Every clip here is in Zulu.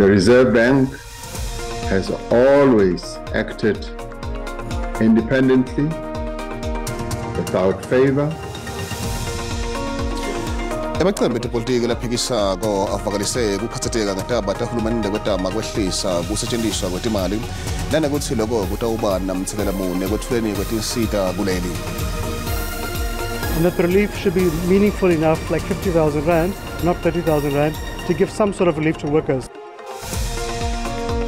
The Reserve Bank has always acted independently, without favor. Amaqembu epolitiki laphikisako avakalise ukukhathatheka ngendaba kahulumende kwetama kwehlisa kusetshenziswa kwetimali nanokuthi lokho kutawuba namthelela mune kwethuleni kwetinsita kuleli. And that the relief should be meaningful enough, like 50,000 rand, not 30,000 rand, to give some sort of relief to workers.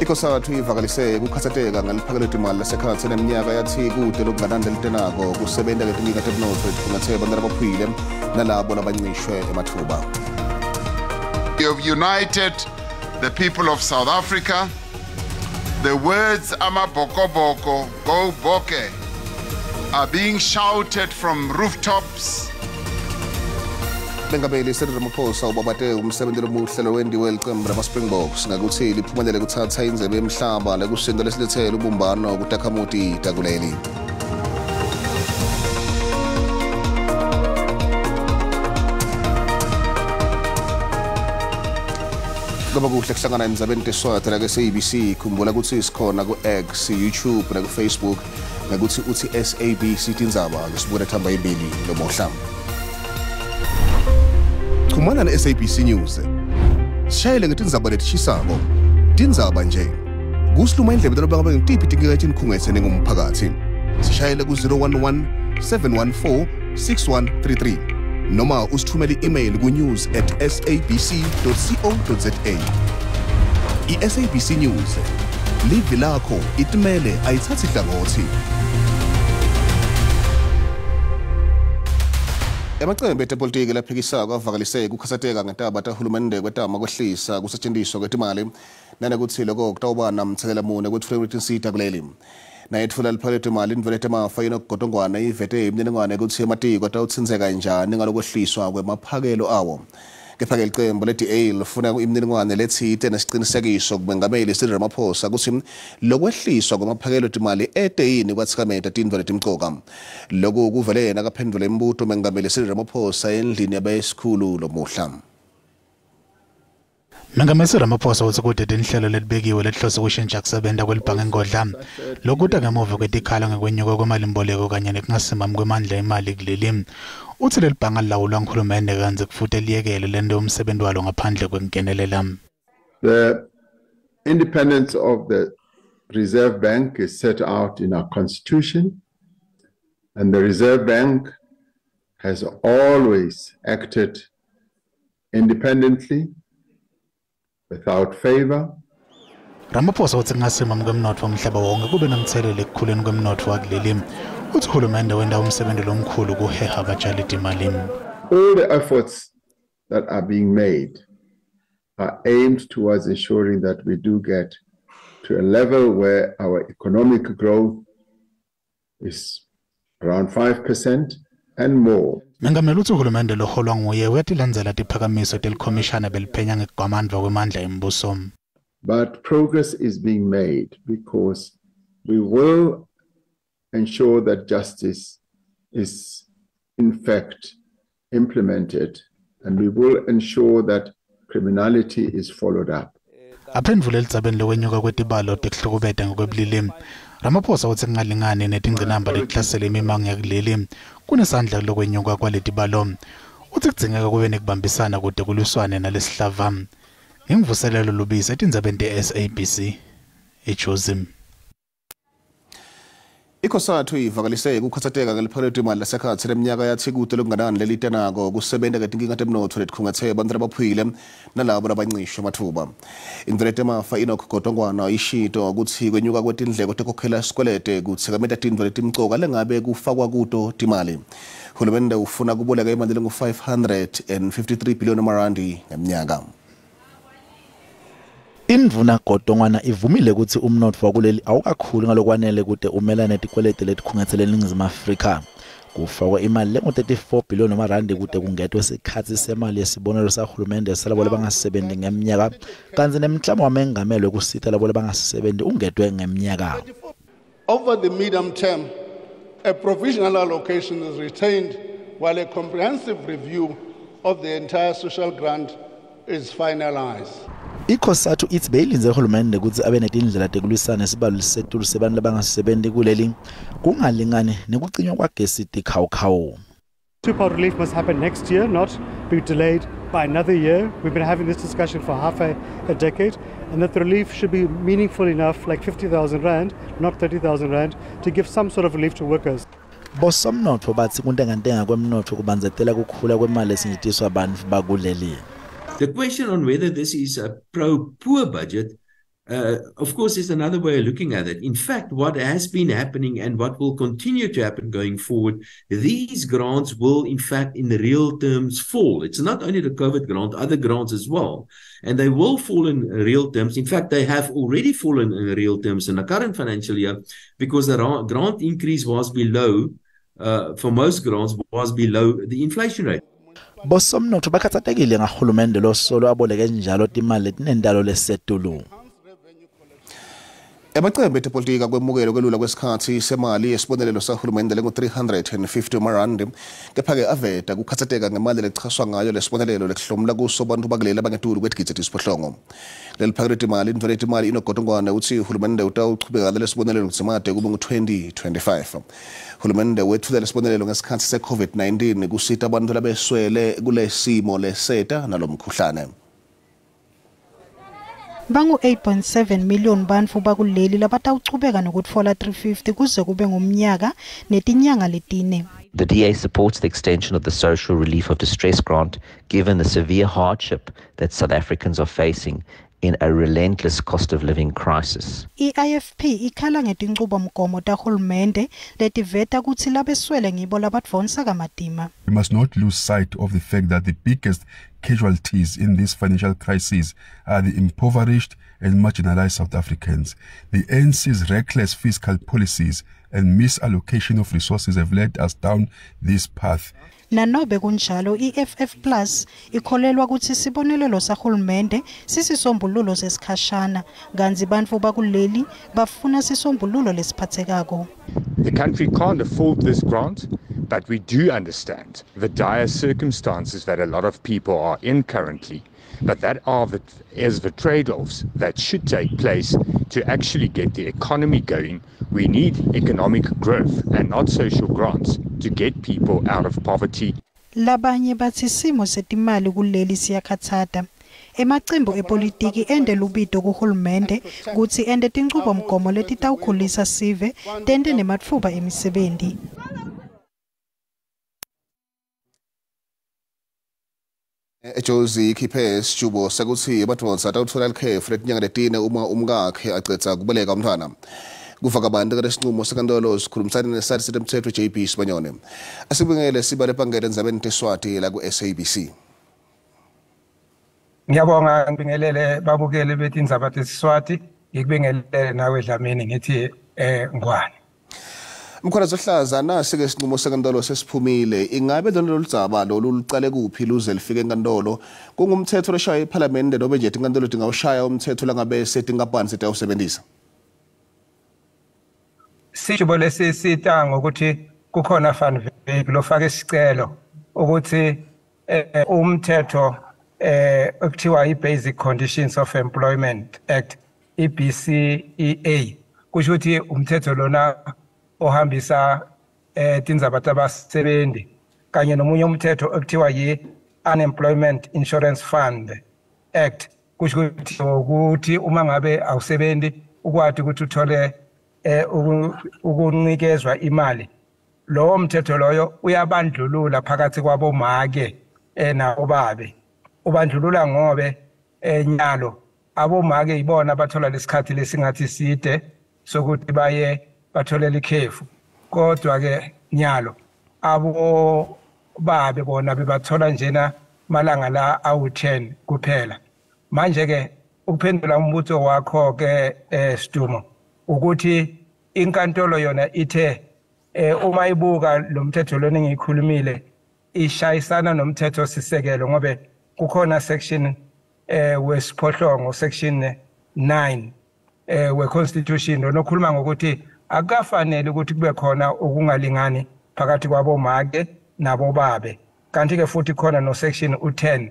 Ikosathu ivakalise ukukhathatheka ngaliphakelo timali lasekhatsi neminyaka yathi kude lokungananda litenako kusebenta ngetinkinga temnotfo letfungathe bantfu labaphile nalabo labancishwe emathuba. We have united the people of South Africa. The words "Amaboko go boke" are being shouted from rooftops. Bengameli Cyril Ramaphosa ubabate umsebenzi lomuhle lowendiwe liqembu lama-Springboks ngakuthi liphumelele kuthatha indzebe yemhlaba lekusinda lesilethele ubumbano kutakhamuti takuleli. Kuba kuhle kuhlangana emzabeni teSiswati la SABC khumbula ukuthi sikhona ku-X, YouTube na ku-Facebook ngakuthi uthi SABC Tindzaba ngesibukela thamba ibili lomohla. Kumana na SABC News. Shayele ngetindzaba letishisako. Tindzaba nje. Kusiluma indlebe lobanga ngentipi tinkinga tinkhungethene ngumphakathi. Sishayele ku 011 714 6133 noma usithumele email ku news@sabc.co.za. iSABC News. Live lakho itimele ayithathi hlangothi. Amaqembu epolitiki laphikisako avakalise ukukhathatheka ngendaba kahulumende kwetama kwehlisa kusetshenziswa kwetimali nanokuthi lokho kutawuba namthelela mune kwethuleni kwetinsita kuleli. Nayethula liphakethe imali indvelete emafa inokugotongwana ivete imininingwane ukuthi amatiko atawuthinzeka njani ngalokwehliswa kwemaphakelo awo. Kepha-ke iqembu le-DA lifuna imininingwane lethite nesiqinisekiso kumengameli Cyril Ramaphosa ukuthi lokwehliswa kwamaphakelo timali eteyini kwathikameta tindlu letimcoka. Lokhu kuvele nakaphendula imibuto mengameli Cyril Ramaphosa endlini yabesikhulu lomuhla. Mengameli Cyril Ramaphosa uthi kude inhlelo lelibekiwe lehlose ukushintsha kusebenza kwelibhange engodla. Lokhu kutangemuva kwetikhala ngekwenyuka kwemalimboleko kanye nekungasimami kwemandla emali kuleli. Uthi lelibhange lilawulwa nguhulumende kanti kufuthi liyekele lento umsebenzi walo ngaphandle kwenkenelela. The independence of the Reserve Bank is set out in our constitution, and the Reserve Bank has always acted independently, without favor. Ramaphosa uthi kungasimami kwemnotfo umhlaba wonke kube nomthelelo ekukhuleni kwemnotfo wakuleli. Uthi uhulumende wenda umsebenzi lomkhulu kuheha abatshali timali. All the efforts that are being made are aimed towards ensuring that we do get to a level where our economic growth is around 5% and more. Mengameli uthi uhulumende loholwa nguye uyatilandzela tiphakamiso telikhomishana beliphenya ngekugwamandva kwemandla embuso. But progress is being made because we will ensure that justice is in fact implemented, and we will ensure that criminality is followed up. Aphendvule elidzabeni lokwenyuka kwetibalo tekuhlukubeta ngokwebulili. Ramaphosa uthi kungalingani netingqinamba letihlasele imimango yakuleli kunesandla lokwenyuka kwaletibalo. Uthi kudzingeka kube nekubambisana kude kuluswane nalesihlava. Ngimvuselelo lubisi etindzabeni te-SABC eJozim. Ikosathu ivakalise ukukhathatheka ngeliphakethe imali lasekhatsi leminyaka yathi kude lokunganani lelitenako kusebenta ngetinkinga temnotfo letikhungathe bantfu labaphile nalabo labancishwe emathuba. Indvelete emafa inokugotongwana ishito ukuthi kwenyuka kwetindleko tekhokhela sikwelete kutsikameta tindlu letimcoka lengabe kufakwa kuto timali. Hulumende ufuna kuboleka imali lengu-553 billion amarandi ngeminyaka. Indvuna Godongwana ivumile ukuthi umnotfo wakuleli awukakhulu ngalokwanele kude umelane netikweleti letikhungathele eNingizimu Afrika. Kufakwa imali lengu-34 billion amarandi kude kungethwe isikhathi semali yesibonelo sahulumende salabo labangasebenzi ngeminyaka kanti nemklamo wamengameli wekusita labo labangasebenzi ungethwe ngeminyaka. Over the medium term, a provisional allocation is retained while a comprehensive review of the entire social grant is finalized. ikhosathu ithi beyilinze uhulumende ukuthi abe netindlela tekulwisana nesibalo setulu sebantu labangasisebenzi kuleli kungalingani nekucinywa kwagesi tikhawukhawu. Two-part relief must happen next year, not be delayed by another year. We've been having this discussion for half a decade, and that the relief should be meaningful enough, like 50,000 rand, not 30,000 rand, to give some sort of relief to workers. Bosomnotho bathi kuntengantenga kwemnotho kubanzetela kukhula kwemali esinyitiswa abantu bakuleli. The question on whether this is a pro-poor budget, of course, is another way of looking at it. In fact, what has been happening and what will continue to happen going forward, these grants will, in fact, in the real terms, fall. It's not only the COVID grant, other grants as well. And they will fall in real terms. In fact, they have already fallen in real terms in the current financial year because the grant increase was below, for most grants, was below the inflation rate. Bosomnotho bakhathatekile ngahulumende losolo aboleke njalo timali tinendalo lesetulu. Emacembe epolitika kwemukelo kwelula kwesikhathi semali yesibonelelo sahulumende lengu-350 marandi kepha-ke aveta kukhathateka ngemali lechaswa ngayo lesibonelelo lekuhlomula kuso bantu bakuleli abangetulu kwetigidzi tisiphohlongo. Leli phakethe imali intoleti imali inogotongwane uthi uhulumende utawuchubeka lesibonelelo kudzimade kube ngu-2025. Uhulumende wetfule lesibonelelo ngesikhathi se-COVID-19 kusita abantu labeswele kule simo leseta nalomkhuhlane. Bangu 8.7 million bantu bakuleli labatawuchubeka nokutfola 350 kuze kube ngumnyaka netinyanga letine. The DA supports the extension of the social relief of distress grant given the severe hardship that South Africans are facing in a relentless cost of living crisis. IFP ikhala ngetinqubomgomo tahulumende letiveta kutsi labeswele ngibo labatfonsa kamatima. We must not lose sight of the fact that the biggest casualties in this financial crisis are the impoverished and marginalized South Africans. The ANC's reckless fiscal policies and misallocation of resources have led us down this path. Nanobe kunjalo iFF Plus ikholelwa ukuthi sibonelelo sahulumende sisisombululo sesikhashana kanzi bantu bakuleli bafuna sisombululo lesiphathekako. The country can't afford this grant, but we do understand the dire circumstances that a lot of people are in currently. But that is the trade-offs that should take place to actually get the economy going. We need economic growth and not social grants to get people out of poverty. Labanye bathi simo setimali kuleli siyakhathata. Emacembu epolitiki ende lubito kuhulumende kutsi ende tinqubomgomo letitawukhulisa sive tende nematfuba emisebenzi. Ejozi ikhiphe isitshubo sekuthi amadvodza atawutfola likhefu letinyanga letine uma umkakhe acedza kubeleka umntfwana. Kufaka abantu lesinqumo senkantolo sikhulumisana nesati setemthetho JB Sibanyone. Asibingele siba lepangela endzabeni teSiswati la ku-SABC. Ngiyabonga ngibingelele babukeli beTindzaba teSiswati, ngikubingelele nawe Dlamini ngithi ngwane. Mkhona zohlaza nasi-ke isinqumo senkantolo sesiphumile. Ingabe lolu ludzaba lolu lucale kuphi luze lifike enkantolo? Kungumthetho loshaya iphalamende nobe nje inkantolo tingawushaya umthetho langabe setinkampani setawusebenzisa? Sishubo lesisita ngokuthi kukhona fanveki lofaka isicelo ukuthi umthetho ekuthiwa i-Basic Conditions of Employment Act, i-BCEA, kusho ukuthi umthetho lona ohambisa tindzaba tabasebenzi kanye nomunye umthetho ekuthiwa yi-Unemployment Insurance Fund Act, kusho ukuthi uma ngabe awusebenzi ukwati ukuthi uthole ukunikezwa imali. Lowo mthetho loyo uyabandlulula phakathi kwabomake nabobabe. Ubandlulula ngobe nyalo abomake ibona bathola lesikhathi lesingathi side sokuthi baye bathola likhefu. Kodwa ke nyalo abo babe bona bebathola njena malanga la awu10 kuphela. Manje ke ukuphendula umbuzo wakho ke Stumo ukuthi inkantolo yona ithe uma ibuka lo mthetho lona engikhulumile ishayisana nomthetho sisekelo ngobe kukhona section wesiphohlongo section 9 we constitution nokhuluma ngokuthi akafanele ukuthi kube khona ukungalingani phakathi kwabomake nabobabe. Kanti ke futhi khona no section u10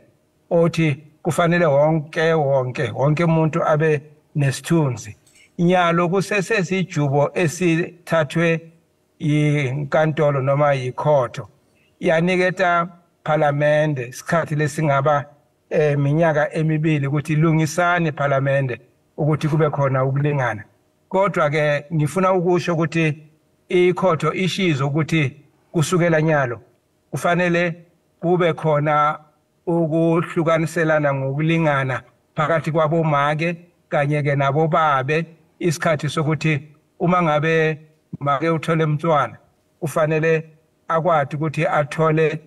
othi kufanele wonke umuntu abe nesithunzi. Nyalo kusesesijubo esithathwe yinkantolo noma yikhotho yaniketa parliamente isikhathi lesingaba minyaka emibili ukuthi lungisane parliamente ukuthi kube khona ukulingana. Kodwa ke ngifuna ukusho ukuthi ikhotho ishizo ukuthi kusukela nyalo kufanele kube khona ukuhlukaniselana ngokulingana phakathi kwabomake kanye ke nabobabe isikhathi sokuthi uma ngabe make uthole umntwana ufanele akwazi ukuthi athole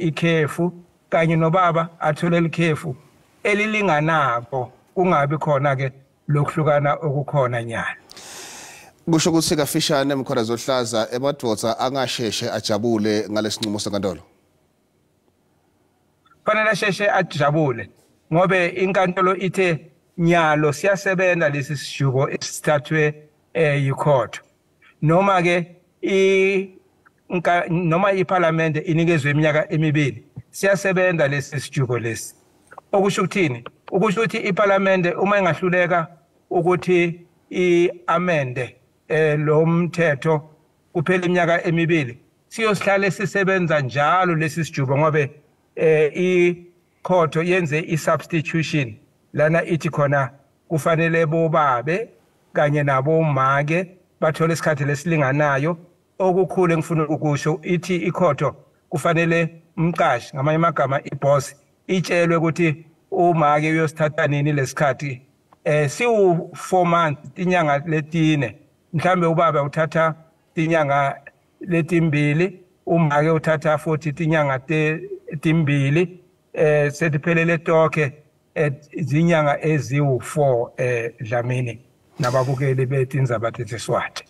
ikhefu kanye nobaba athole ikhefu elilinganako kungabi khona ke lokuhlukana okukhona nyalo. Kusho ukuthi kafishane emkhona zohlaza emadvodza angasheshe ajabule ngalesinqumo senkantolo. Fanele sheshe ajabule ngobe inkantolo ithe nyalo siyasebenza lesi sijubo esithathwe yikhotho. Noma ke noma iparlamente inikezwe iminyaka emibili siyasebenza lesi sijubo lesi. Okusho ukuthini? Ukusho ukuthi iparlamente uma ingahluleka ukuthi iamende lo mthetho kuphela iminyaka emibili siyosihlale sisebenza njalo lesi sijubo ngobe ikhotho yenze isubstitution lana ithi khona kufanele bobabe kanye nabomake bathole isikhathi lesilinganayo. Okukhulu engifuna ukusho ithi ikhotho kufanele umqashi ngamanye amagama iboss itshelwe ukuthi umake uyosithatha nini lesikhathi siwu 4 months inyanga letine mhlambe ubaba uthatha inyanga letimbili umake uthatha futhi inyanga timbili setiphelele tonke izinyanga eziwu4 Dlamini nababukeli beTindzaba teSiswati.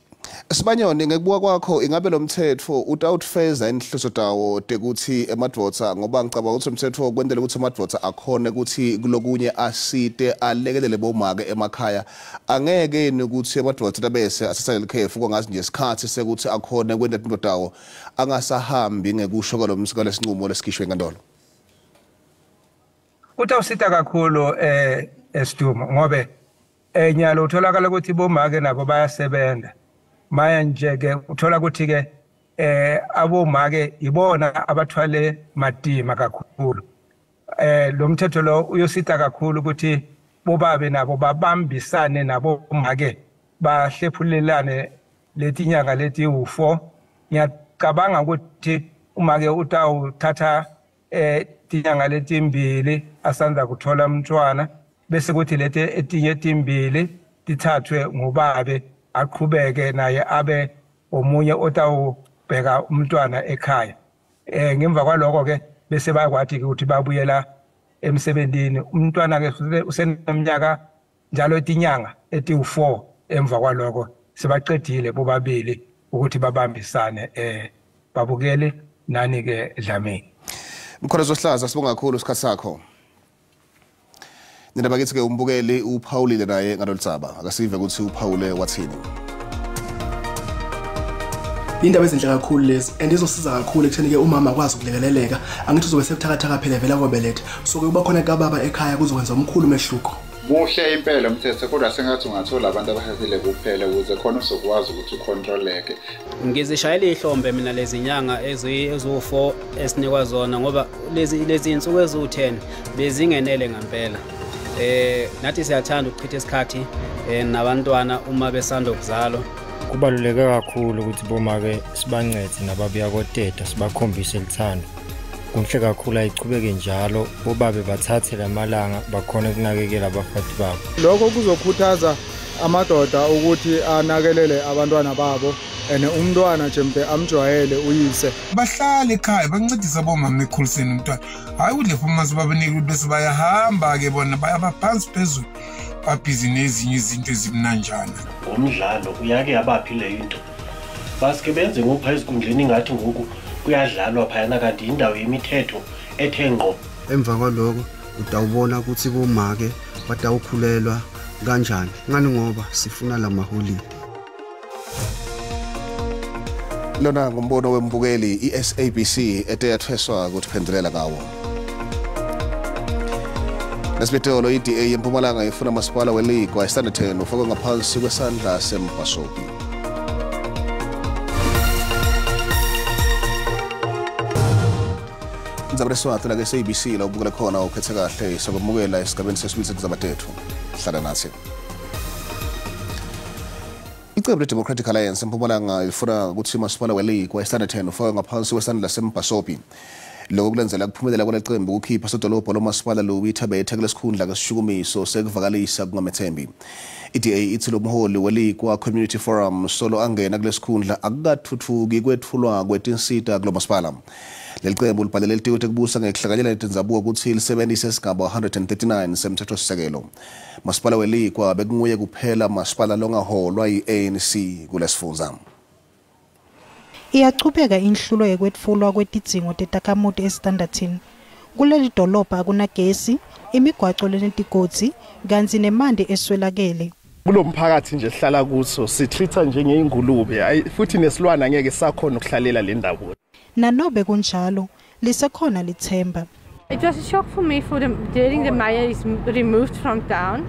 Sibanyoni ngekubuka kwakho ingabe lo mthetho utawutfeza inhloso tawo tekuthi emadvodza ngoba ngicabanga ukuthi umthetho kwendele ukuthi emadvodza akhone ukuthi kulokunye asite alekelele bomake emakhaya angeke ukuthi emadvodza tabese asisele ikhefu kongazi nje isikhathi sekuthi akhone kwenda into tawo angasahambi ngekusho kwalomsika lesinqumo lesikhishwe enkantolo. Utawusita kakhulu Siduma ngobe nyalo utholakala ukuthi bomake nabo bayasebenza. Maya nje ke uthola ukuthi ke abomake ibona abathwale madima kakhulu. Lo mthetho lo uyosita kakhulu ukuthi bobabe nabo babambisane nabo make bahlephulelane letinyanga leti u4. Ngiyacabanga ukuthi umake utawuthatha tinyanga letimbili asanza kuthola umntwana bese kuthi lete etinye timbili dithathwe ngubabe aqhubeke naye abe omunye otawubheka umntwana ekhaya. Ngemva kwaloko ke bese bayakwathi ukuthi babuyela emsebenzini. Umntwana ke useneminyaka njalo etinyanga eti4 emva kwaloko sebaqedile bobabili ukuthi babambisane babukele nani ke Dlamini. Mkhona zohlaza sibonga kakhulu isikhathi sakho. Nina bakithi ke umbukeli uPaulile naye ngalolitsaba akasive ukuthi uPaule wathini. Indaba ezinhle kakhulu lezi and izosiza kakhulu ekutheni ke umama akwazi ukulekeleleka angithi uzobe sebuthakathaka phela vela kobelethe so kuba khona kababa ekhaya kuzokwenza umkhulu umehluko. Muhle impela umthetho kodwa sengathi ungathola abantu abahethile kuphela ukuze khona usokwazi ukuthi ucontroleke. Ngizishayela ihlombe mina lezi nyanga ezu4 esinikwa zona ngoba lezi insuku ezu10 bezingenele ngempela. Nathi siyathanda ukuchitha isikhathi nabantwana uma besanda ukuzalwa. Kubaluleke kakhulu ukuthi bomake sibancede nababuya koteta sibakhombise lithando. Kunhle kakhulu ayichubeke njalo bobabe bathathe lamalanga bakhona ukunakekela abafati babo. Lokho kuzokhuthaza amadoda ukuthi anakelele abantwana babo ene umntwana jembe amjwayele uyise. Bahlale ekhaya bancedisa bomama ekhuliseni umntwana. Hayi udle fumazi babanike bese bayahamba ke bona bayabaphansi phezulu. Babhizi nezinye izinto ezimnanjana. Umdlalo uyake yabaphi le into. Basike benze ngopha ezinkundleni ngathi ngoku kuyadlalwa phayana kanti indawo yemithetho ethe ngqo. Emva kwaloko utawubona ukuthi bomake batawukhulelwa kanjani ngani ngoba sifuna lamaholide. Lona ngombono wembukeli SABC eteyathweswa ukuthi phendulela kawo. Lesibetolo iDA eMpumalanga ifuna umasipala weLigwa iStandard 10 ufakwe ngaphansi kwesandla seMpasopi. Tindzaba teSiswati la SABC la ubukela khona ukhethe kahle sokumukela esigabeni sesibili seTindzaba tethu. Hlala nathi. Iqembu leDemocratic Alliance eMpumalanga ifuna ukuthi umasipala weLigwa iStandard 10 ufakwe ngaphansi kwesandla seMpasopi. Lokho kulenzela kuphumelela kwaleqembu ukukhipha sodolobha lomasipala loWithabethe kulesikhundla ngesishukumiso sekuvakalisa kungamethembi. iDA ithi lo mholi weLigwa Community Forum solo angena kulesikhundla akukathuthuki kwethulwa kwetinsita kulomasipala. Leliqembu libhalele litiko tekubusa ngekuhlanganyela neTindzaba ukuthi lisebenzise isigaba 139 semthethosisekelo. Masipala weLigwa bekunguye kuphela masipala longaholwa yi-ANC kulesifundza. Iyachubeka inhlulo yekwetfulwa kwetidzingo tetakhamuti eStandard 10. Kuleli dolobha akunagesi, imigwaco lenetigodzi kantsi nemanti eswelakele. Kulomphakathi nje sihlala kuso sitreata njengeyingulube futhi nesilwana angeke sakhona ukuhlalela le ndawo. Nanobe kunjalo lisekhona lithemba. It was a shock for me during the mayor is removed from town.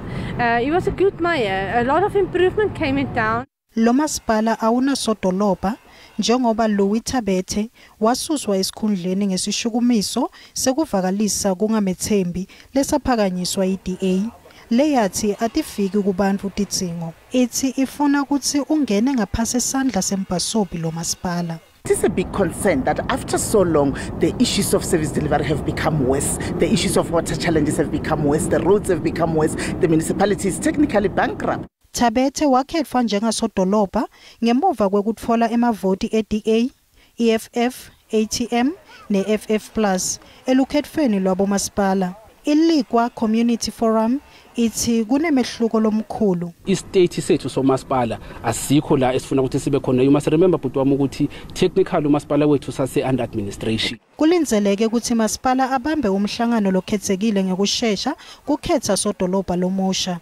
He was a good mayor. A lot of improvement came in town. Lo masipala awuna sodolobha njengoba loWithabethe wasuswa esikhundleni ngesishukumiso sekuvakalisa kungamethembi lesaphakanyiswa iDA. Leyathi atifiki kubantu tidzingo. Ithi ifuna ukuthi ungene ngaphasi esandla seMpasopi lo masipala. It is a big concern that after so long, the issues of service delivery have become worse. The issues of water challenges have become worse. The roads have become worse. The municipality is technically bankrupt. Thabethe wakhethwa njengasodolobha ngemuva kwekutfola emavoti eDA, EFF, ATM neFF Plus elukhethweni lwabomasipala. ILigwa Community Forum ithi kunemehluko lomkhulu. Istate sethu somasipala asikho la esifuna ukuthi sibe khona. You must remember but wami ukuthi technical umasipala wethu sase under administration. Kulinzeleke ukuthi masipala abambe umhlangano lokhethekile ngekusheshsha kukhetha sodolobha lomusha.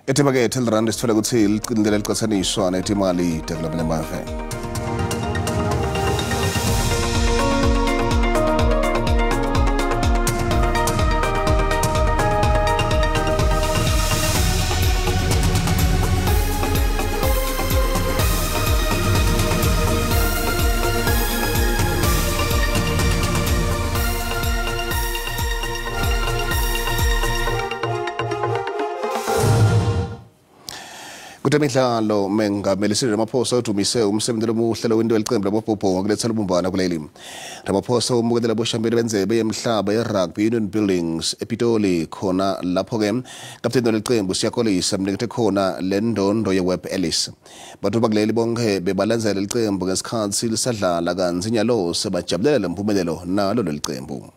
Etibake Telrand isithola ukuthi liqindele liqhathaniswa netimali development mafe. Kutemidlalo mengamelisile Ramaphosa udumise umsebenzi omuhle lowento weliqembu labobhobho kuletha lubumbano kuleli. Ramaphosa umukela boshambeni benzebe yemhlaba yeRugby Union Buildings ePitoli khona lapho ke kapteni weliqembu siyakolisa mnikethe khona lendondo yeWeb Ellis. Bathu bakuleli bonke bebalandzela iqembu ngesikhathi lisadlala kanzi nyalo sebajabulela lempumelelo nalo leliqembu.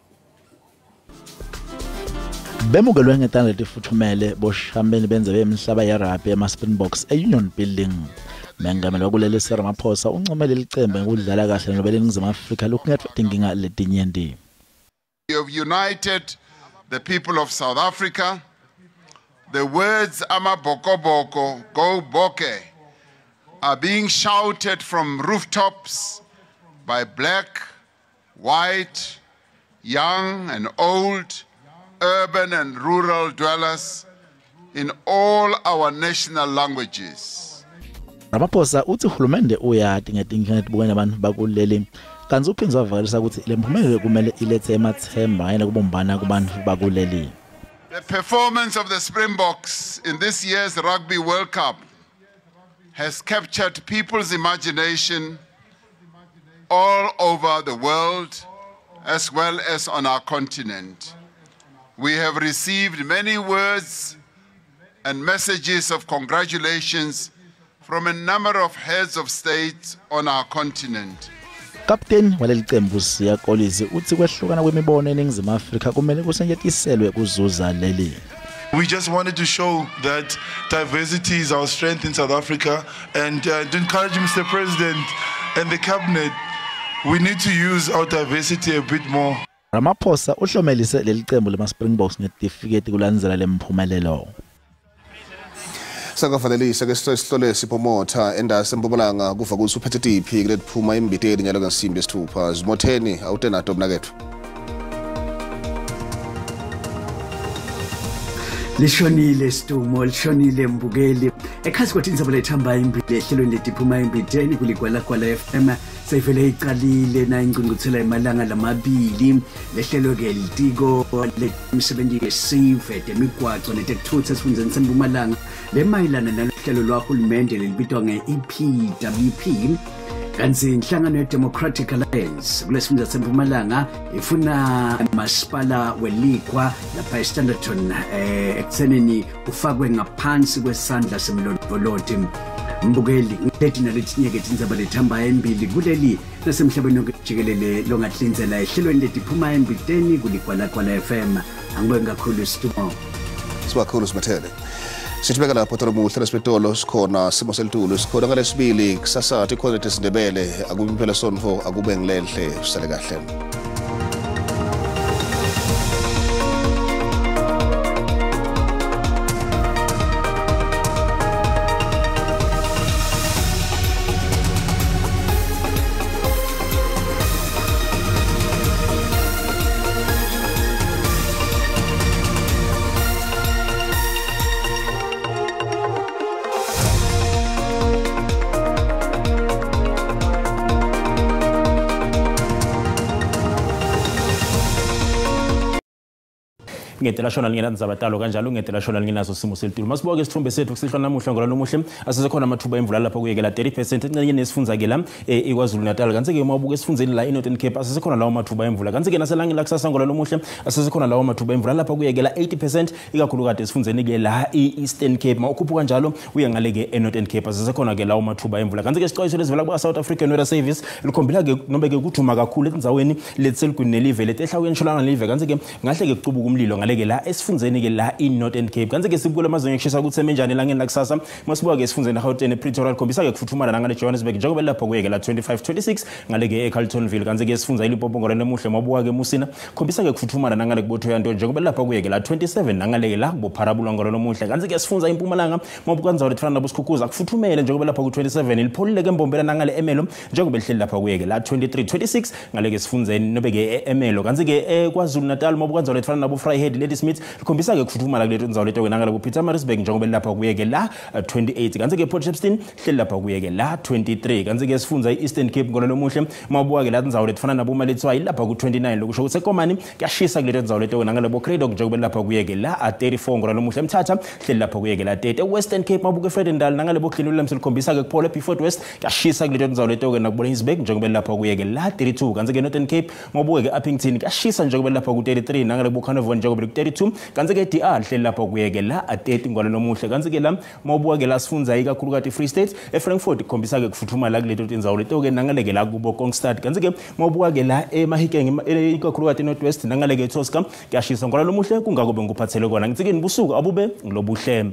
Bemukelwe ngetanda letifuthumele boshambeni benzebe yemhlaba yeRugby emaSpringboks eUnion Building. Mengameli wakuleli Ramaphosa uncomele ilicembu ngokudlala kahle ngoba leNingizimu Afrika lokungethwa inkinga letinyenti. We have united the people of South Africa. The words Amabokoboko go boke are being shouted from rooftops by black, white, young and old, urban and rural dwellers in all our national languages. Ramaphosa uthi uhulumende uyati ngetinkinga etibukene abantu bakuleli kanti uphindze wavakalisa ukuthi lempumelelo kumele ilethe emathemba yena kubumbana kubantu bakuleli. The performance of the Springboks in this year's Rugby World Cup has captured people's imagination all over the world as well as on our continent. We have received many words and messages of congratulations from a number of heads of state on our continent. Captain waleli qembu siyakolisi uthi kwehlukana kwemibono eNingizimu Afrika kumele kusetshenziswe kuzuza leli. We just wanted to show that diversity is our strength in South Africa and to encourage Mr. President and the cabinet, we need to use our diversity a bit more. Ramaphosa uhlomelise leli qembu lemaSpringboks ngetifiketi kulandzela lemphumelelo. Sakafanelisa ke sihlole siphomotha endase eMpumalanga kuva ukuthi uphethe tiphi kuleliphuma imbiteni nyalo ngesimbi yesithupha Zimotheni awutenato mnakethu. lishonile Stumo, lishonile Mbukeli. Ekhasi kwa Tindzaba lethamba imbili ehlelweni letiphuma imbiteni kuligwala FM sayivele iqalile na ingqungquthela emalanga lamabili lehlelo ke litiko lemisebenzi yesive demigwaco netekuthutha esifundeni seMpumalanga lemayilana nalohlelo lwahulumende lelibitwa nge-EPWP. Kanzi inhlangano ye-Democratic Alliance kulesifunda seMpumalanga ifuna masipala welikwa lapha eStanderton ekuthenini ufakwe ngaphansi kwesandla semlondolozi. Mbukeli ngilethi nalethi nyeke Tindzaba lethamba embili kuleli nasemhlabeni wonke jikelele longathlinzela ehlelweni letiphuma embiteni kuligwala FM. Angibonge kakhulu Stumo. Sibakhulu Sibathele. Sithibeka lapho Tolomuhle Sibetolo sikhona Simo Selitulo sikhona ngalesibili kusasa ikhona tesindebele akubi phela sonfo akube ngilenhle usale kahle. ngedela shona lingena Tindzaba kanjalo ngedela shona lingenazo Simo Selitulo. Masibuke isithombe sethu kusihlwa namuhla ngolalo muhle asesekhona amathuba emvula lapha kuyekela 30% encane nesifundza ke la eKwaZulu Natal. Kanti ke mabuke esifundeni la eNorthern Cape asesekhona lawo amathuba emvula. Kanti ke naselangeni la kusasa ngolalo muhle asesekhona lawo amathuba emvula lapha kuyekela 80% ikakhulu kade esifundeni ke la eEastern Cape mawukhuphuka kanjalo uya ngale ke eNorthern Cape asesekhona ke lawo amathuba emvula. Kanti ke isixwayiso lesivela kwa South African Weather Service likhombela ke nobe ke kuthuma kakhulu etindzaweni letselgwini nelive letehla Ntshonalanga nelive. Kanti ke ngahle ke kucubuka umlilo ngale ke la esifundeni ke la eNorthern Cape. Kanti ke sibukule amazinga ekushisa kutheme njani langeni la kusasa masibuka ke esifundeni eGauteng ePretoria likhombisa ke kufuthumala ngale Johannesburg njengoba lapha kuyeke la 25-26 ngale ke eCarltonville. Kanti ke esifundza iLimpopo ngolane muhle mabuka ke Musina khombisa ke kufuthumala ngale kubotho yanto njengoba lapha kuyeke la 27 ngale ke la kubopharabulwa ngolane muhle. Kanti ke esifundza iMpumalanga mabuka Ndzaba lethana nabusikhukhuza kufuthumele njengoba lapha ku27 lipholile ke Mbombela nangale Emelo njengoba lihleli lapha kuyeke la 23-26 ngale ke esifundeni nobe ke Emelo. Kanti ke KwaZulu Natal mabuka Ndzaba lethana nabo Vryhead Lady Smith likhombisa ke kufuthumala kule Ndzaba letho nangale kuPietermaritzburg njengoba lapha kuyeke la 28. Kanti ke Port Shepstone hleli lapha kuyeke la 23. Kanti ke sifundza eEastern Cape ngolalo muhle mabuka ke la Ndzaba lethana nabo Maletswayi lapha ku29 lokusho ukuthi eKomani kuyashisa kule Ndzaba letho nangale boCraddock njengoba lapha kuyeke la 34 ngolalo muhle Mthatha hleli lapha kuyeke la 30. eWestern Cape mabuka eFredendal nangale boKhilulu lamse likhombisa ke kuphole ePort West kuyashisa kule Ndzaba letho nakuBolingisburg njengoba lapha kuyeke la 32. Kanti ke Northern Cape mabuka ke Uppington kuyashisa njengoba lapha ku33 nangale boCarnarvon njengoba ku32. Kanti ke DR hleli lapha kuyeke la 30 ngolalo muhle. Kanti ke la mabuka ke la sifundza ikakhulu kati Free State eFrankfurt ikhombisa ke kufuthumala kule Tindzaba letho ke nangale ke la kubo Kongstad. Kanti ke mabuka ke la eMahikeng ikakhulu kati Northwest nangale ke eTosca kuyashisa ngolalo muhle kungakube nguphathele kona. Ngitsikeni busuku abube ngilobuhle.